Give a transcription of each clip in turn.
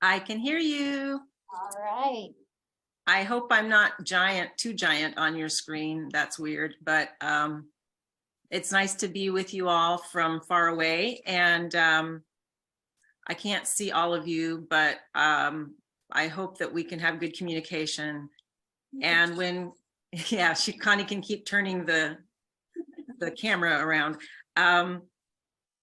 I can hear you. All right. I hope I'm not too giant on your screen. That's weird, but it's nice to be with you all from far away. And I can't see all of you, but I hope that we can have good communication. And when, yeah, Connie can keep turning the camera around.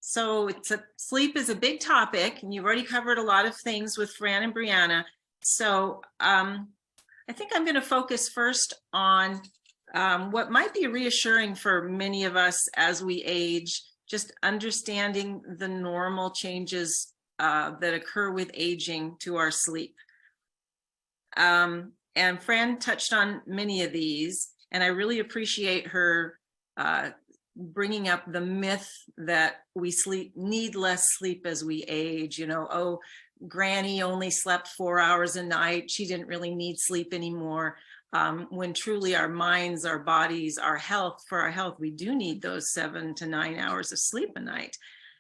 So sleep is a big topic, and you've already covered a lot of things with Fran and Brianna. So I think I'm going to focus first on what might be reassuring for many of us as we age, just understanding the normal changes that occur with aging to our sleep. And Fran touched on many of these, and I really appreciate her bringing up the myth that we need less sleep as we age. You know, oh, Granny only slept 4 hours a night. She didn't really need sleep anymore. When truly our minds, our bodies, our health, we do need those 7 to 9 hours of sleep a night.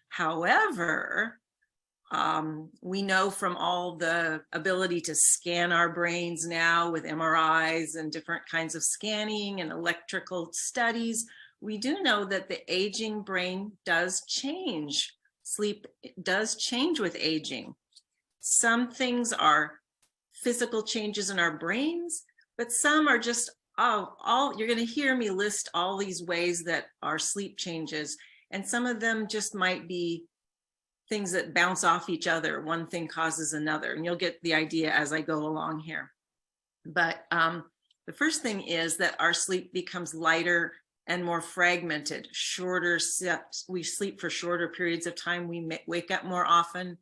However, we know from all the ability to scan our brains now with MRIs and different kinds of scanning and electrical studies, we do know that the aging brain does change. Sleep does change with aging. Some things are physical changes in our brains, but some are just, you're going to hear me list all these ways that our sleep changes. And some of them just might be things that bounce off each other. One thing causes another, and you'll get the idea as I go along here. But the first thing is that our sleep becomes lighter and more fragmented, shorter steps. We sleep for shorter periods of time. We wake up more often.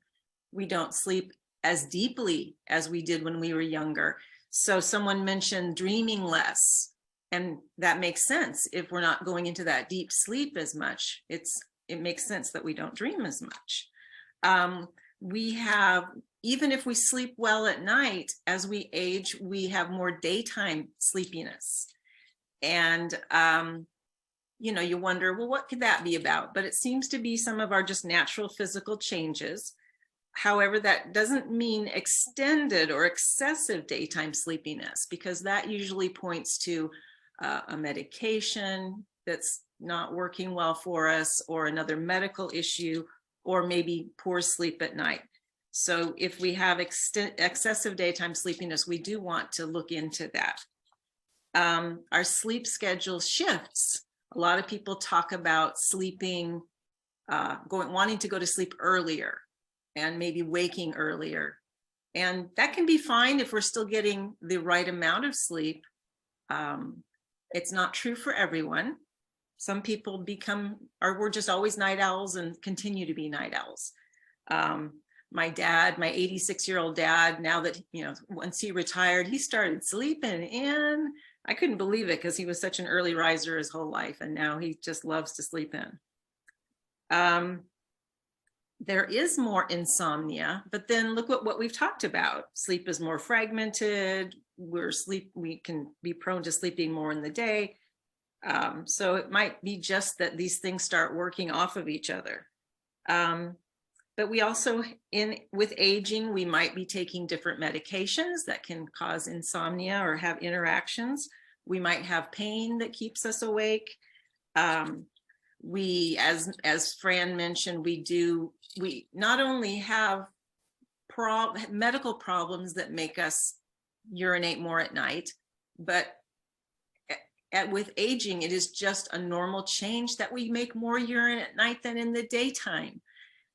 We don't sleep as deeply as we did when we were younger. So someone mentioned dreaming less, and that makes sense. If we're not going into that deep sleep as much, it makes sense that we don't dream as much. Even if we sleep well at night, as we age, we have more daytime sleepiness. And you know, you wonder, well, what could that be about? But it seems to be some of our just natural physical changes. However, that doesn't mean extended or excessive daytime sleepiness, because that usually points to a medication that's not working well for us, or another medical issue, or maybe poor sleep at night. So if we have excessive daytime sleepiness, we do want to look into that. Our sleep schedule shifts. A lot of people talk about sleeping, wanting to go to sleep earlier and maybe waking earlier. And that can be fine if we're still getting the right amount of sleep. It's not true for everyone. Some people we're just always night owls and continue to be night owls. My dad, my 86-year-old dad, now that, you know, once he retired, he started sleeping in. I couldn't believe it because he was such an early riser his whole life, and now he just loves to sleep in. There is more insomnia, but then look at what we've talked about. Sleep is more fragmented. We can be prone to sleeping more in the day. So it might be just that these things start working off of each other. But we also, with aging, we might be taking different medications that can cause insomnia or have interactions. We might have pain that keeps us awake. We, as Fran mentioned, we not only have medical problems that make us urinate more at night, but with aging, it is just a normal change that we make more urine at night than in the daytime.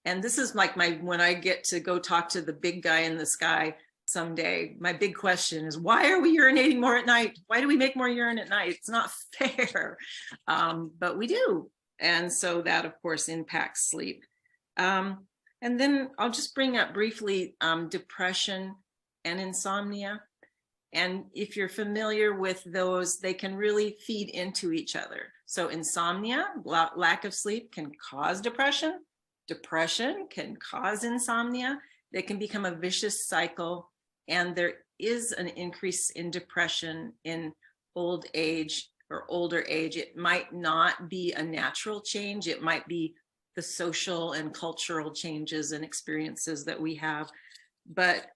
And this is like when I get to go talk to the big guy in the sky someday, my big question is, why are we urinating more at night? Why do we make more urine at night? It's not fair, but we do. And so that, of course, impacts sleep. And then I'll just bring up briefly depression and insomnia. And if you're familiar with those, they can really feed into each other. So insomnia, lack of sleep, can cause depression. Depression can cause insomnia. They can become a vicious cycle. And there is an increase in depression in old age or older age. It might not be a natural change. It might be the social and cultural changes and experiences that we have But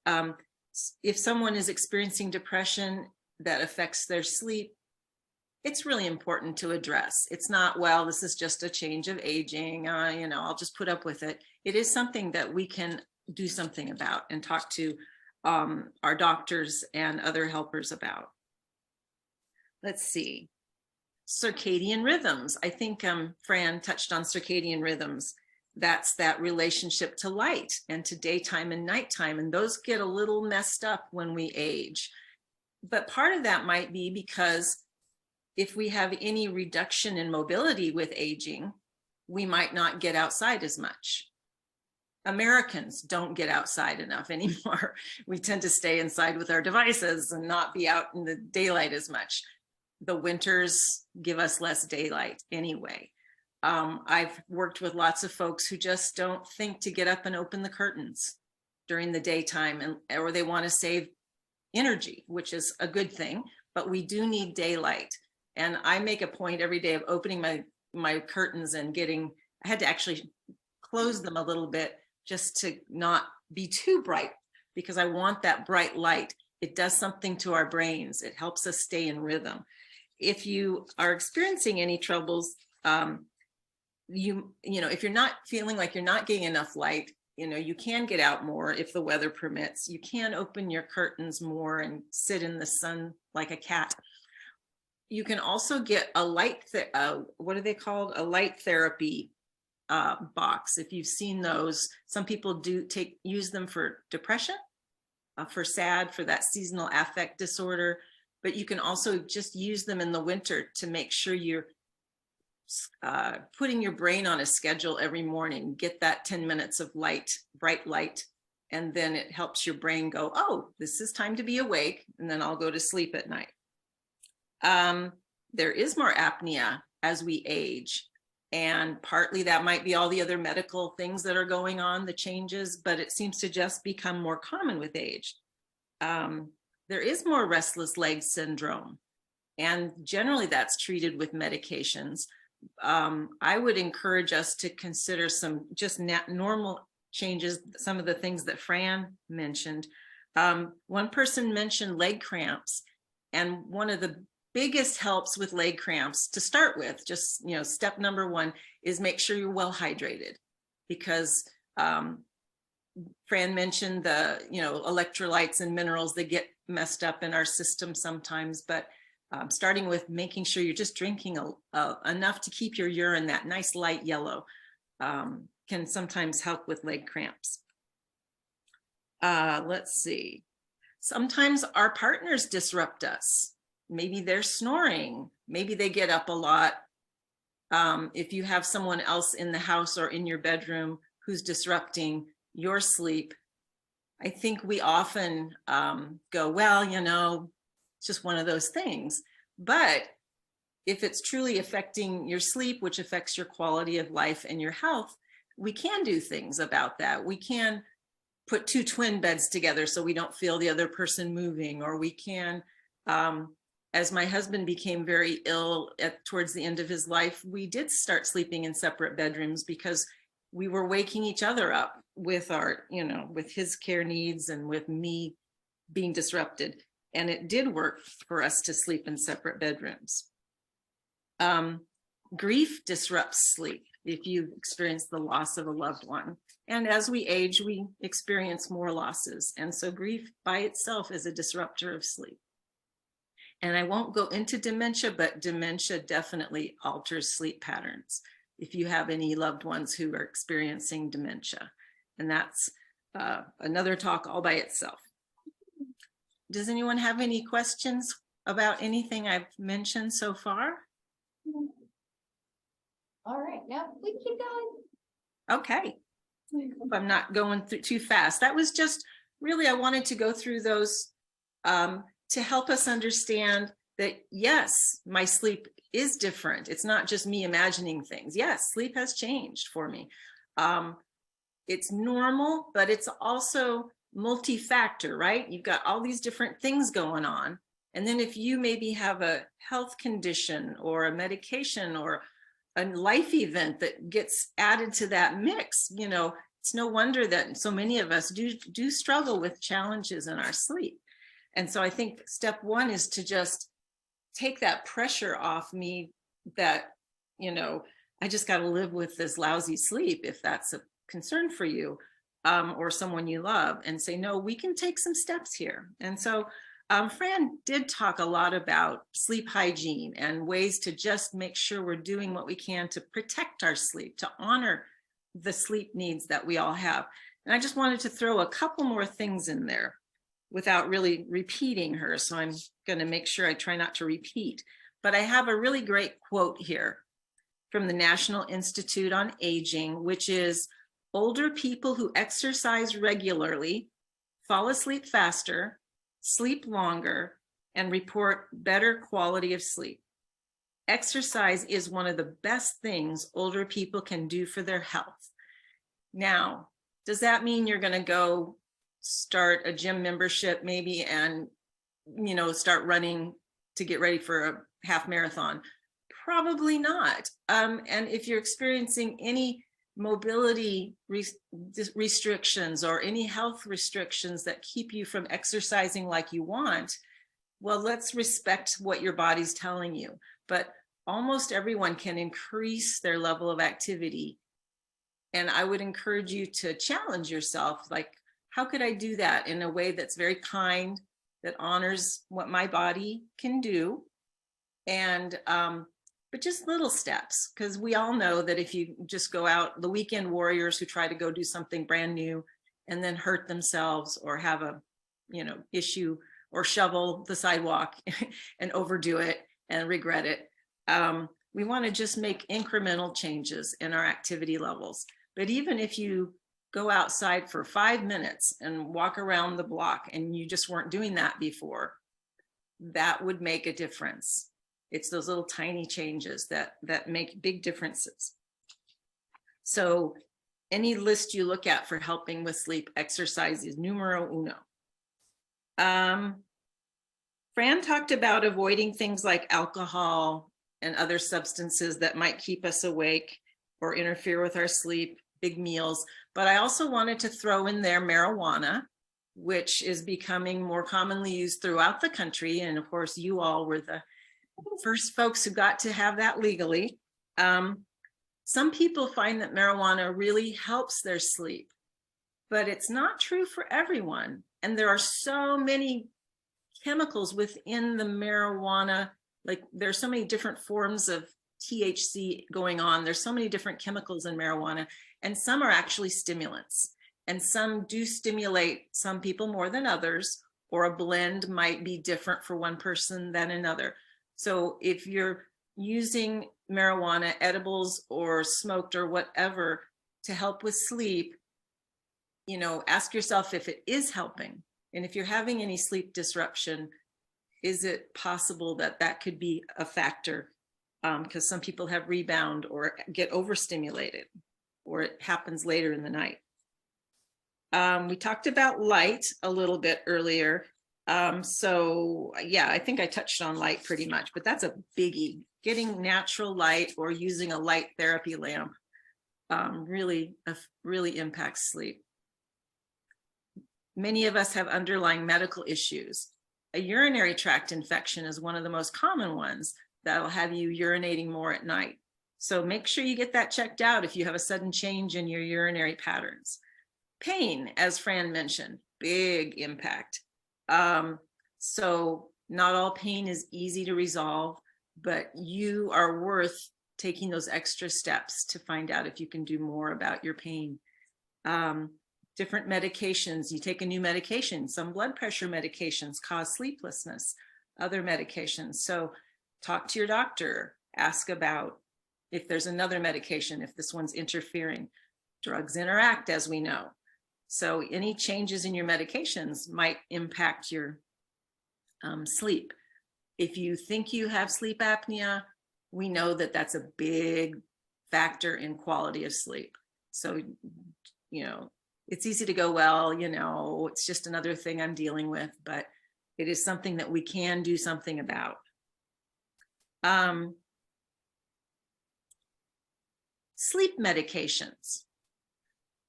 if someone is experiencing depression that affects their sleep, it's really important to address. It's not, well, this is just a change of aging, I'll just put up with it. It is something that we can do something about and talk to our doctors and other helpers about. Let's see. Circadian rhythms. I think Fran touched on circadian rhythms. That's that relationship to light and to daytime and nighttime. And those get a little messed up when we age. But part of that might be because if we have any reduction in mobility with aging, we might not get outside as much. Americans don't get outside enough anymore. We tend to stay inside with our devices and not be out in the daylight as much. The winters give us less daylight anyway. I've worked with lots of folks who just don't think to get up and open the curtains during the daytime, or they want to save energy, which is a good thing, but we do need daylight. And I make a point every day of opening my curtains and I had to actually close them a little bit just to not be too bright, because I want that bright light. It does something to our brains. It helps us stay in rhythm. If you are experiencing any troubles, if you're not feeling like you're not getting enough light, you can get out more if the weather permits. You can open your curtains more and sit in the sun like a cat. You can also get a light, what are they called? A light therapy box. If you've seen those, some people use them for depression, for that seasonal affect disorder, but you can also just use them in the winter to make sure you're putting your brain on a schedule every morning. Get that 10 minutes of light, bright light, and then it helps your brain go, oh, this is time to be awake, and then I'll go to sleep at night. There is more apnea as we age, and partly that might be all the other medical things that are going on, the changes, but it seems to just become more common with age. There is more restless leg syndrome, and generally that's treated with medications. I would encourage us to consider some just normal changes, some of the things that Fran mentioned. One person mentioned leg cramps, and one of the biggest helps with leg cramps to start with, just step number one, is make sure you're well hydrated, because Fran mentioned the electrolytes and minerals that get messed up in our system sometimes, but starting with making sure you're just drinking enough to keep your urine that nice light yellow can sometimes help with leg cramps. Let's see. Sometimes our partners disrupt us. Maybe they're snoring. Maybe they get up a lot. If you have someone else in the house or in your bedroom who's disrupting your sleep, I think we often go, well, it's just one of those things. But if it's truly affecting your sleep, which affects your quality of life and your health, we can do things about that. We can put two twin beds together so we don't feel the other person moving, or we can, as my husband became very ill towards the end of his life, we did start sleeping in separate bedrooms because we were waking each other up with with his care needs and with me being disrupted. And it did work for us to sleep in separate bedrooms. Grief disrupts sleep if you've experienced the loss of a loved one. And as we age, we experience more losses. And so grief by itself is a disruptor of sleep. And I won't go into dementia, but dementia definitely alters sleep patterns if you have any loved ones who are experiencing dementia. And that's another talk all by itself. Does anyone have any questions about anything I've mentioned so far? All right, now we can keep going. Okay. Hope I'm not going through too fast. That was just really, I wanted to go through those to help us understand that, yes, my sleep is different. It's not just me imagining things. Yes, sleep has changed for me. It's normal, but it's also multi-factor, right? You've got all these different things going on. And then if you maybe have a health condition or a medication or a life event that gets added to that mix, it's no wonder that so many of us do struggle with challenges in our sleep. And so I think step one is to just take that pressure off me that, you know, I just got to live with this lousy sleep if that's a concern for you, or someone you love, and say, no, we can take some steps here. And so Fran did talk a lot about sleep hygiene and ways to just make sure we're doing what we can to protect our sleep, to honor the sleep needs that we all have. And I just wanted to throw a couple more things in there without really repeating her. So I'm going to make sure I try not to repeat. But I have a really great quote here from the National Institute on Aging, which is, older people who exercise regularly fall asleep faster, sleep longer, and report better quality of sleep. Exercise is one of the best things older people can do for their health. Now, does that mean you're going to go start a gym membership maybe and, you know, start running to get ready for a half marathon? Probably not. And if you're experiencing any mobility restrictions or any health restrictions that keep you from exercising like you want, well, let's respect what your body's telling you. But almost everyone can increase their level of activity. And I would encourage you to challenge yourself, like, how could I do that in a way that's very kind, that honors what my body can do? And but just little steps, because we all know that if you just go out, the weekend warriors who try to go do something brand new and then hurt themselves or have a, you know, issue or shovel the sidewalk and overdo it and regret it. We want to just make incremental changes in our activity levels. But even if you go outside for 5 minutes and walk around the block and you just weren't doing that before, that would make a difference. It's those little tiny changes that make big differences. So any list you look at for helping with sleep, exercise is numero uno. Fran talked about avoiding things like alcohol and other substances that might keep us awake or interfere with our sleep, big meals. But I also wanted to throw in there marijuana, which is becoming more commonly used throughout the country. And of course, you all were the first folks who got to have that legally. Some people find that marijuana really helps their sleep, but it's not true for everyone. And there are so many chemicals within the marijuana, like there's so many different forms of THC going on. There's so many different chemicals in marijuana, and some are actually stimulants, and some do stimulate some people more than others, or a blend might be different for one person than another. So if you're using marijuana, edibles, or smoked or whatever to help with sleep, you know, ask yourself if it is helping. And if you're having any sleep disruption, is it possible that that could be a factor? Because some people have rebound or get overstimulated, or it happens later in the night. We talked about light a little bit earlier. So yeah, I think I touched on light pretty much, but that's a biggie. Getting natural light or using a light therapy lamp really impacts sleep. Many of us have underlying medical issues. A urinary tract infection is one of the most common ones that'll have you urinating more at night. So make sure you get that checked out if you have a sudden change in your urinary patterns. Pain, as Fran mentioned, big impact. So not all pain is easy to resolve, but you are worth taking those extra steps to find out if you can do more about your pain. Different medications, you take a new medication, some blood pressure medications cause sleeplessness, other medications. So talk to your doctor, ask about if there's another medication, if this one's interfering. Drugs interact, as we know. So any changes in your medications might impact your sleep. If you think you have sleep apnea, we know that that's a big factor in quality of sleep. So, you know, it's easy to go, well, you know, it's just another thing I'm dealing with, but it is something that we can do something about. Sleep medications.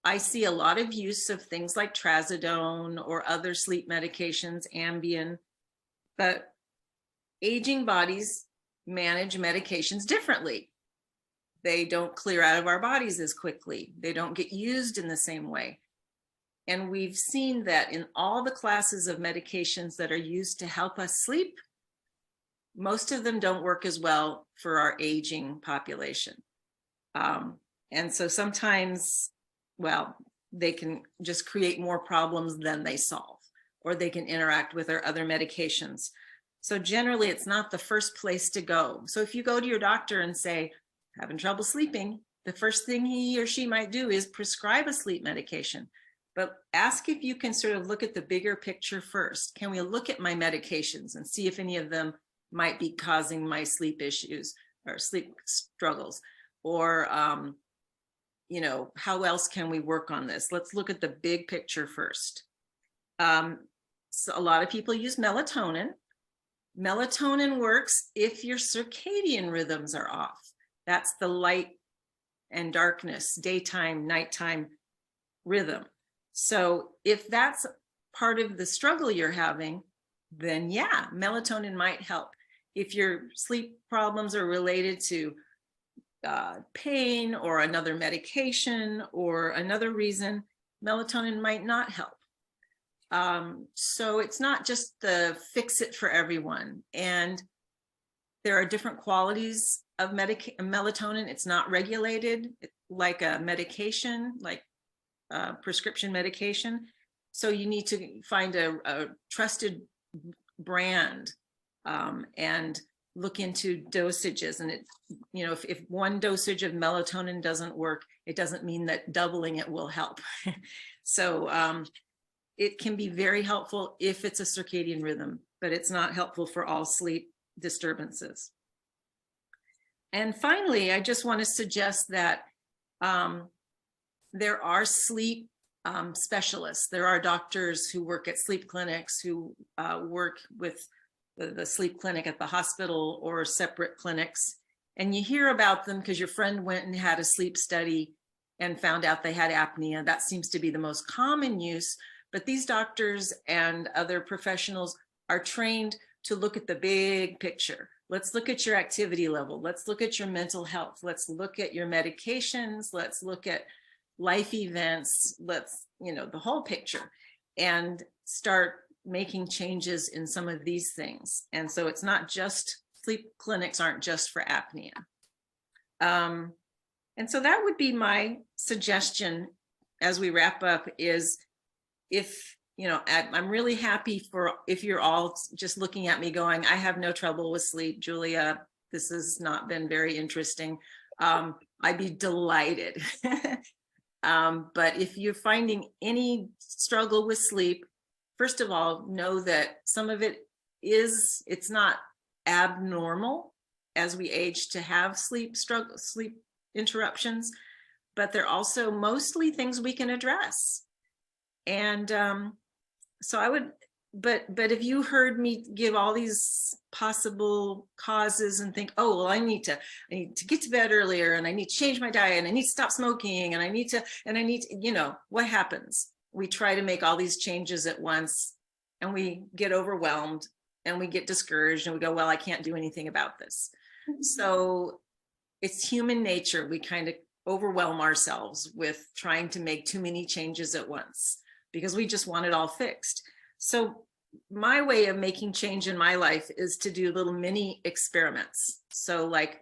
I see a lot of use of things like trazodone or other sleep medications, Ambien, but aging bodies manage medications differently. They don't clear out of our bodies as quickly. They don't get used in the same way. And we've seen that in all the classes of medications that are used to help us sleep, most of them don't work as well for our aging population. And so sometimes, well, they can just create more problems than they solve, or they can interact with our other medications. So generally, it's not the first place to go. So if you go to your doctor and say, having trouble sleeping, the first thing he or she might do is prescribe a sleep medication. But ask if you can sort of look at the bigger picture first. Can we look at my medications and see if any of them might be causing my sleep issues or sleep struggles? Or, you know, how else can we work on this? Let's look at the big picture first. So a lot of people use melatonin. Melatonin works if your circadian rhythms are off. That's the light and darkness, daytime, nighttime rhythm. So if that's part of the struggle you're having, then yeah, melatonin might help. If your sleep problems are related to pain or another medication or another reason, melatonin might not help. So it's not just the fix it for everyone. And there are different qualities of melatonin. It's not regulated like a medication, like prescription medication. So you need to find a trusted brand and look into dosages. And it, you know, if one dosage of melatonin doesn't work, it doesn't mean that doubling it will help. So it can be very helpful if it's a circadian rhythm, but it's not helpful for all sleep disturbances. And finally, I just want to suggest that there are sleep specialists. There are doctors who work at sleep clinics, who work with the sleep clinic at the hospital or separate clinics. And you hear about them because your friend went and had a sleep study and found out they had apnea. That seems to be the most common use. But these doctors and other professionals are trained to look at the big picture. Let's look at your activity level. Let's look at your mental health. Let's look at your medications. Let's look at life events. Let's, you know, the whole picture, and start making changes in some of these things. And so it's not just, sleep clinics aren't just for apnea. And so that would be my suggestion as we wrap up is, if, you know, I'm really happy for if you're all just looking at me going, I have no trouble with sleep, Julia, this has not been very interesting. I'd be delighted. But if you're finding any struggle with sleep, first of all, know that some of it is, it's not abnormal as we age to have sleep interruptions, but they're also mostly things we can address. And so I would, but if you heard me give all these possible causes and think, oh, well, I need to get to bed earlier, and I need to change my diet, and I need to stop smoking, and I need to, you know, what happens? We try to make all these changes at once, and we get overwhelmed, and we get discouraged, and we go, well, I can't do anything about this. So it's human nature. We kind of overwhelm ourselves with trying to make too many changes at once, because we just want it all fixed. So my way of making change in my life is to do little mini experiments. So like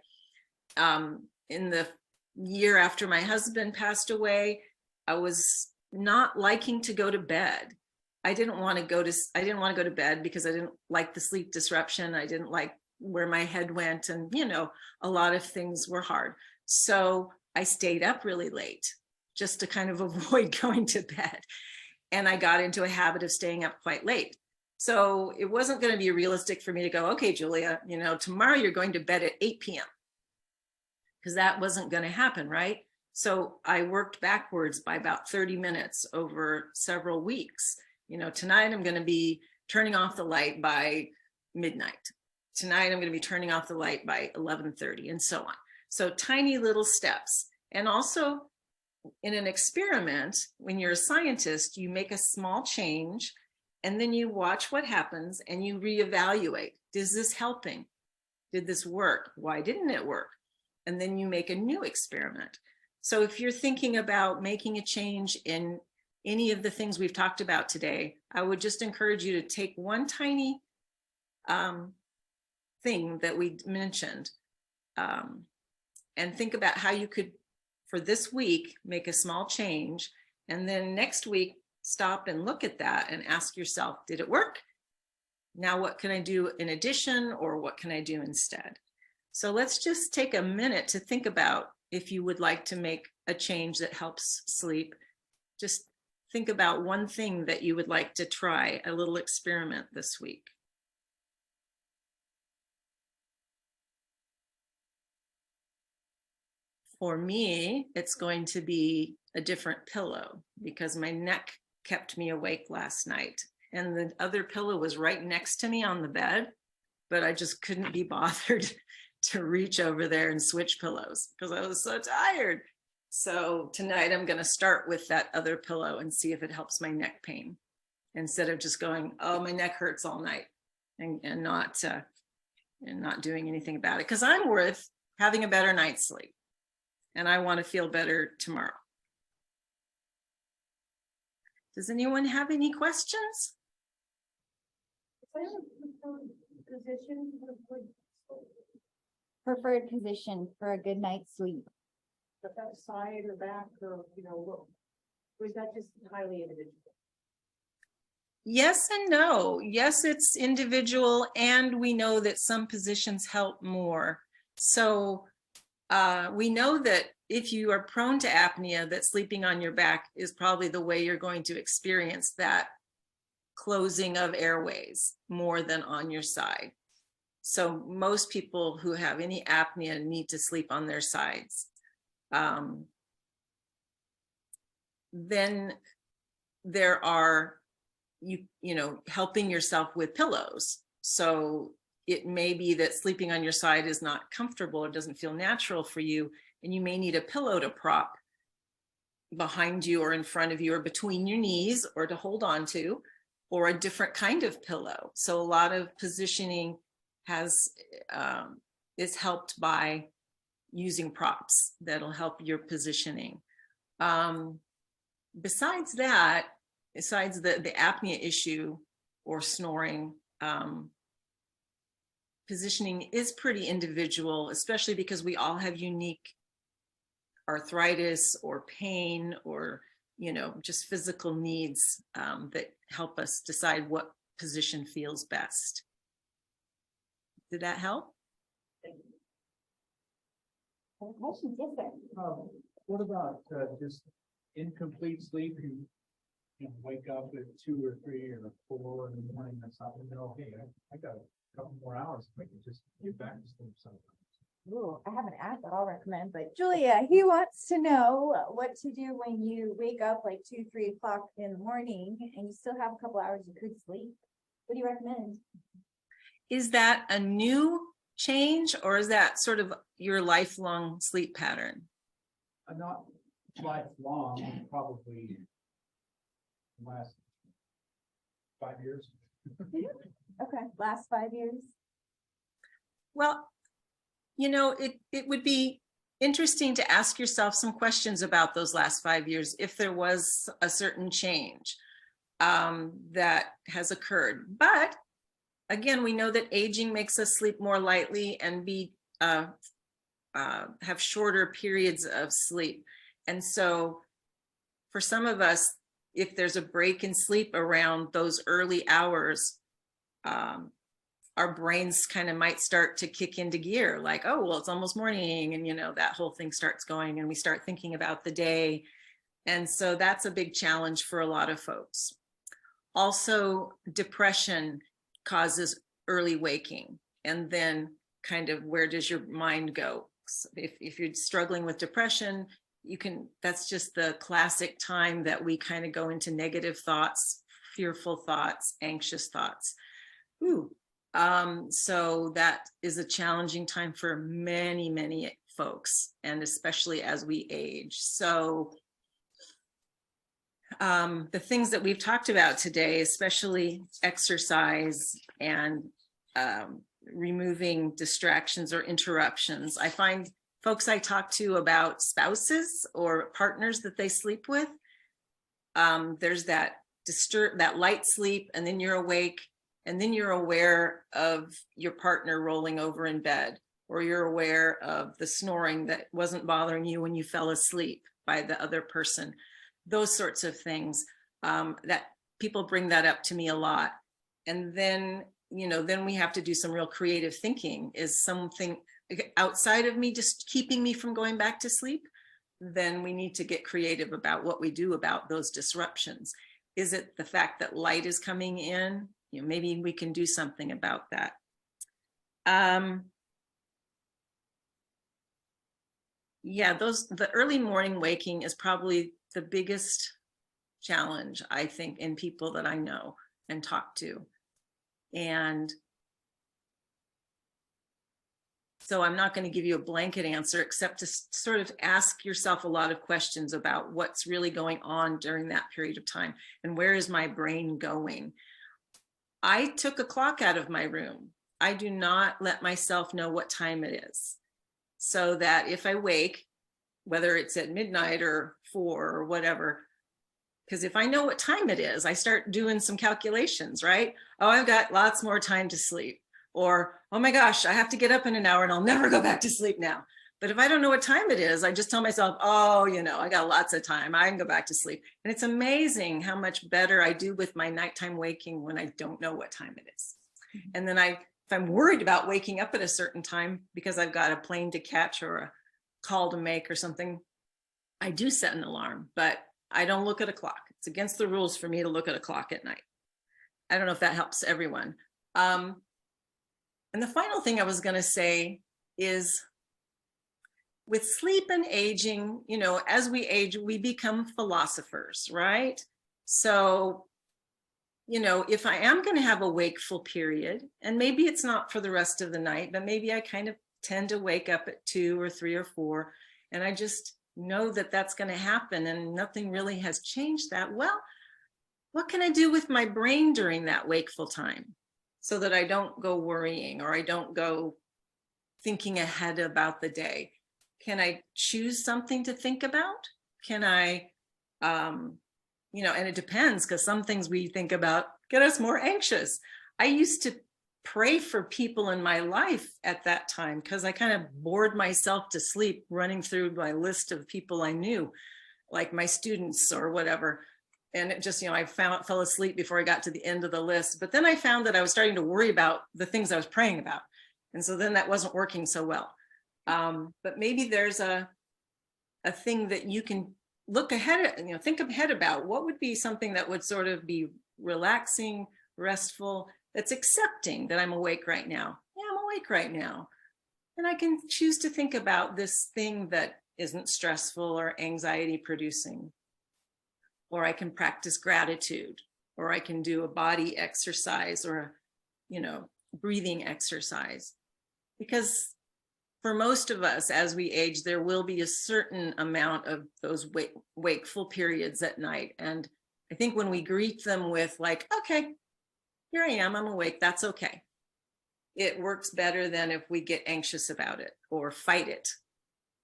in the year after my husband passed away, I was not liking to go to bed. I didn't want to go to bed because I didn't like the sleep disruption. I didn't like where my head went, and you know, a lot of things were hard. So I stayed up really late just to kind of avoid going to bed. And I got into a habit of staying up quite late. So it wasn't going to be realistic for me to go, okay, Julia, you know, tomorrow you're going to bed at 8 p.m. because that wasn't going to happen, right? So I worked backwards by about 30 minutes over several weeks. You know, tonight I'm going to be turning off the light by midnight. Tonight I'm going to be turning off the light by 11:30, and so on. So tiny little steps. And also, in an experiment, when you're a scientist, you make a small change and then you watch what happens and you reevaluate. Is this helping? Did this work? Why didn't it work? And then you make a new experiment. So if you're thinking about making a change in any of the things we've talked about today, I would just encourage you to take one tiny thing that we mentioned and think about how you could, for this week, make a small change. And then next week, stop and look at that and ask yourself, did it work? Now, what can I do in addition, or what can I do instead? So let's just take a minute to think about if you would like to make a change that helps sleep. Just think about one thing that you would like to try, a little experiment this week. For me, it's going to be a different pillow because my neck kept me awake last night. And the other pillow was right next to me on the bed, but I just couldn't be bothered to reach over there and switch pillows because I was so tired. So tonight I'm going to start with that other pillow and see if it helps my neck pain, instead of just going, oh, my neck hurts all night and not doing anything about it, because I'm worth having a better night's sleep and I want to feel better tomorrow. Does anyone have any questions? Preferred position for a good night's sleep. But that side or back or, or is that just highly individual? Yes and no. Yes, it's individual, and we know that some positions help more. So we know that if you are prone to apnea, that sleeping on your back is probably the way you're going to experience that closing of airways more than on your side. So most people who have any apnea need to sleep on their sides. Then there are, helping yourself with pillows. So it may be that sleeping on your side is not comfortable or doesn't feel natural for you, and you may need a pillow to prop behind you or in front of you or between your knees or to hold on to, or a different kind of pillow. So a lot of positioning is helped by using props that'll help your positioning. Besides that, besides the apnea issue or snoring, positioning is pretty individual, especially because we all have unique arthritis or pain or, just physical needs that help us decide what position feels best. Did that help? Questions, yes, sir. What about just incomplete sleep? You wake up at 2 or 3 or 4 in the morning or something. Hey, I got a couple more hours. I can just get back to sleep sometimes. Ooh, I have an app that I'll recommend, but Julia, he wants to know what to do when you wake up like 2, 3 o'clock in the morning and you still have a couple hours of good sleep. What do you recommend? Is that a new change, or is that sort of your lifelong sleep pattern? Not lifelong, probably the last 5 years. Okay, last 5 years. Well, it would be interesting to ask yourself some questions about those last 5 years, if there was a certain change that has occurred. But again, we know that aging makes us sleep more lightly and have shorter periods of sleep. And so for some of us, if there's a break in sleep around those early hours, our brains kind of might start to kick into gear, like, oh, well, it's almost morning. And, that whole thing starts going and we start thinking about the day. And so that's a big challenge for a lot of folks. Also, depression causes early waking. And then kind of where does your mind go? So if you're struggling with depression, that's just the classic time that we kind of go into negative thoughts, fearful thoughts, anxious thoughts. So that is a challenging time for many, many folks, and especially as we age. So the things that we've talked about today, especially exercise and removing distractions or interruptions. I find folks I talk to about spouses or partners that they sleep with, there's that light sleep, and then you're awake, and then you're aware of your partner rolling over in bed, or you're aware of the snoring that wasn't bothering you when you fell asleep by the other person. Those sorts of things, that people bring that up to me a lot. And then, then we have to do some real creative thinking. Is something outside of me just keeping me from going back to sleep? Then we need to get creative about what we do about those disruptions. Is it the fact that light is coming in? Maybe we can do something about that. Yeah, the early morning waking is probably the biggest challenge, I think, in people that I know and talk to. And so I'm not going to give you a blanket answer, except to sort of ask yourself a lot of questions about what's really going on during that period of time, and where is my brain going? I took a clock out of my room. I do not let myself know what time it is, so that if I wake, whether it's at midnight or 4 or whatever, because if I know what time it is, I start doing some calculations, right? Oh, I've got lots more time to sleep. Or, oh my gosh, I have to get up in an hour and I'll never go back to sleep now. But if I don't know what time it is, I just tell myself, oh, I got lots of time. I can go back to sleep. And it's amazing how much better I do with my nighttime waking when I don't know what time it is. Mm-hmm. And then if I'm worried about waking up at a certain time because I've got a plane to catch or a call to make or something, I do set an alarm, but I don't look at a clock. It's against the rules for me to look at a clock at night. I don't know if that helps everyone. And the final thing I was going to say is, with sleep and aging, as we age, we become philosophers, right? So, if I am going to have a wakeful period, and maybe it's not for the rest of the night, but maybe I kind of tend to wake up at 2 or 3 or 4, and I just know that that's going to happen and nothing really has changed that. Well, what can I do with my brain during that wakeful time so that I don't go worrying, or I don't go thinking ahead about the day? Can I choose something to think about? Can I, and it depends, because some things we think about get us more anxious. I used to pray for people in my life at that time, because I kind of bored myself to sleep running through my list of people I knew, like my students or whatever. And it just, I fell asleep before I got to the end of the list. But then I found that I was starting to worry about the things I was praying about. And so then that wasn't working so well. But maybe there's a thing that you can look ahead, think ahead about. What would be something that would sort of be relaxing, restful, that's accepting that I'm awake right now. Yeah, I'm awake right now. And I can choose to think about this thing that isn't stressful or anxiety producing. Or I can practice gratitude, or I can do a body exercise or, breathing exercise. Because for most of us, as we age, there will be a certain amount of those wakeful periods at night. And I think when we greet them with like, okay, here I am, I'm awake, that's okay. It works better than if we get anxious about it or fight it.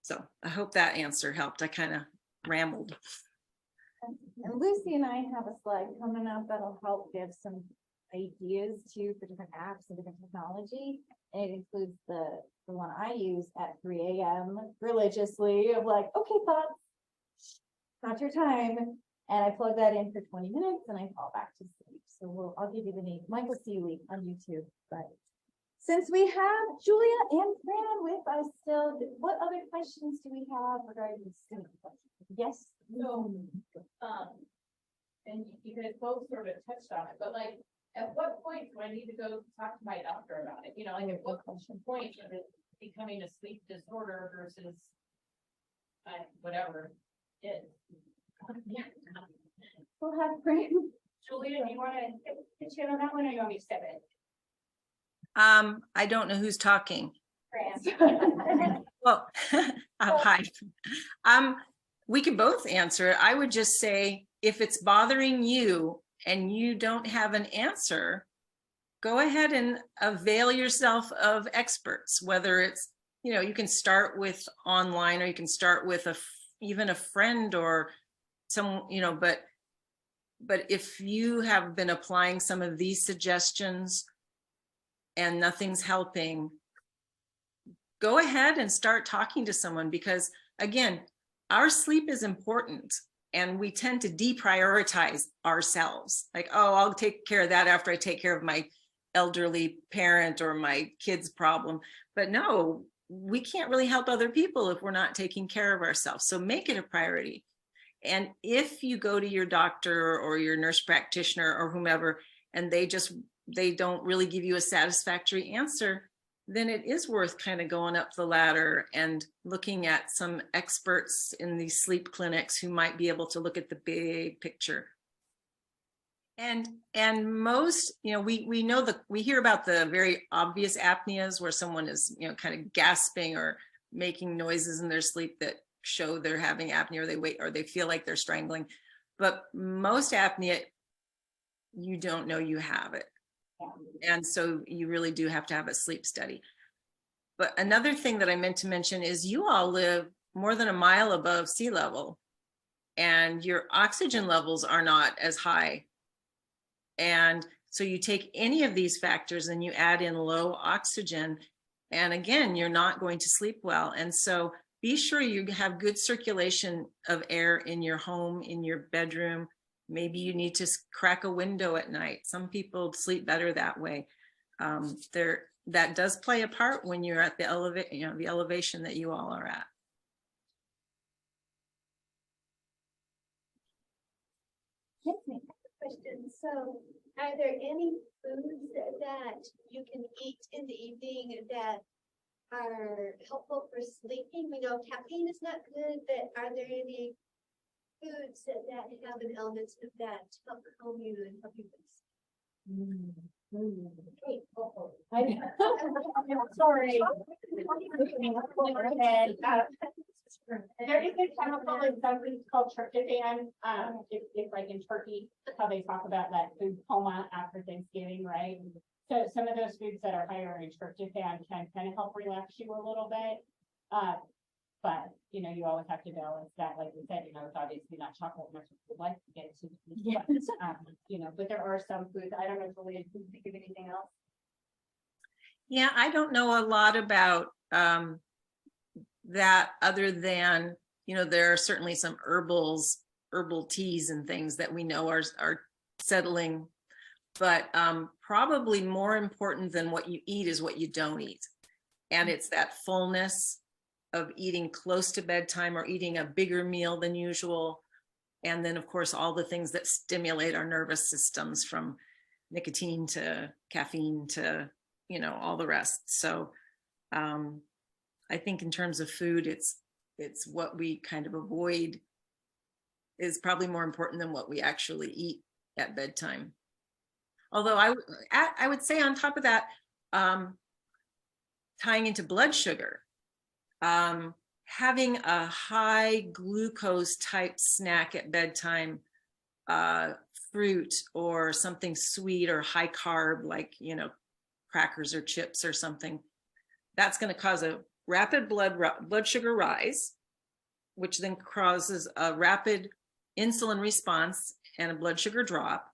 So I hope that answer helped. I kind of rambled. And Lucy and I have a slide coming up that'll help give some ideas too for different apps and different technology. And it includes the one I use at 3 a.m. religiously of like, okay, thoughts, not your time. And I plug that in for 20 minutes and I fall back to sleep. So I'll give you the name, Michael Seeley on YouTube. But since we have Julia and Fran with us still, what other questions do we have regarding sleep? Yes. So, and you guys both sort of touched on it, but like, at what point do I need to go talk to my doctor about it? Like at what point is it becoming a sleep disorder versus whatever it is? We'll have Fran. Julia, do you want to pitch in on that one, or you want me to step in? I don't know who's talking. Fran. Well, hi. We can both answer it. I would just say, if it's bothering you and you don't have an answer, go ahead and avail yourself of experts, whether it's, you can start with online, or you can start with even a friend or some, but if you have been applying some of these suggestions and nothing's helping, go ahead and start talking to someone, because again, our sleep is important and we tend to deprioritize ourselves. Like, oh, I'll take care of that after I take care of my elderly parent or my kid's problem. But no, we can't really help other people if we're not taking care of ourselves. So make it a priority. And if you go to your doctor or your nurse practitioner or whomever, and they don't really give you a satisfactory answer, then it is worth kind of going up the ladder and looking at some experts in these sleep clinics who might be able to look at the big picture. And most, we know we hear about the very obvious apneas where someone is, kind of gasping or making noises in their sleep that show they're having apnea, or they feel like they're strangling. But most apnea, you don't know you have it. And so you really do have to have a sleep study. But another thing that I meant to mention is you all live more than a mile above sea level, and your oxygen levels are not as high. And so you take any of these factors and you add in low oxygen, and again, you're not going to sleep well. And so be sure you have good circulation of air in your home, in your bedroom. Maybe you need to crack a window at night. Some people sleep better that way. That does play a part when you're at the elevation that you all are at. Question. So are there any foods that you can eat in the evening that are helpful for sleeping? We know caffeine is not good, but are there any foods that have an element of that help calm you and help you sleep? I'm sorry. There is a chemical in something called tryptophan. It's like in Turkey, how they talk about that food coma after Thanksgiving, right? So some of those foods that are higher in tryptophan can kind of help relax you a little bit. But you always have to balance that. Like we said, it's obviously not chocolate much as we'd like to get to. Yeah. But there are some foods. I don't know if Julia can think of anything else. Yeah, I don't know a lot about that, other than, there are certainly some herbal teas and things that we know are settling, but probably more important than what you eat is what you don't eat. And it's that fullness of eating close to bedtime or eating a bigger meal than usual. And then of course, all the things that stimulate our nervous systems, from nicotine to caffeine to, all the rest. So I think in terms of food, it's what we kind of avoid is probably more important than what we actually eat at bedtime. Although I would say on top of that, tying into blood sugar, having a high glucose type snack at bedtime, fruit or something sweet or high carb, like, crackers or chips or something, that's going to cause a rapid blood sugar rise, which then causes a rapid insulin response and a blood sugar drop,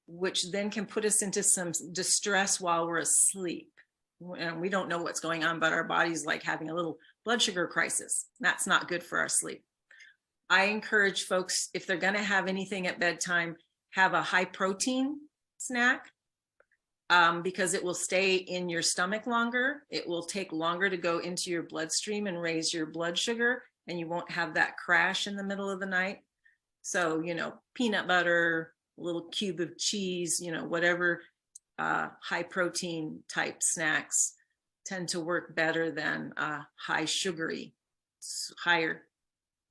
which then can put us into some distress while we're asleep. And we don't know what's going on, but our body's like having a little blood sugar crisis. That's not good for our sleep. I encourage folks, if they're going to have anything at bedtime, have a high protein snack, because it will stay in your stomach longer. It will take longer to go into your bloodstream and raise your blood sugar, and you won't have that crash in the middle of the night. So, peanut butter, a little cube of cheese, whatever high protein type snacks tend to work better than high sugary, higher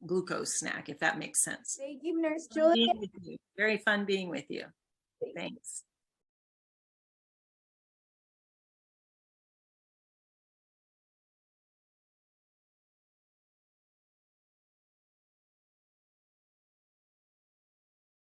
glucose snack, if that makes sense. Thank you, Nurse Julia. Very fun being with you. Thanks.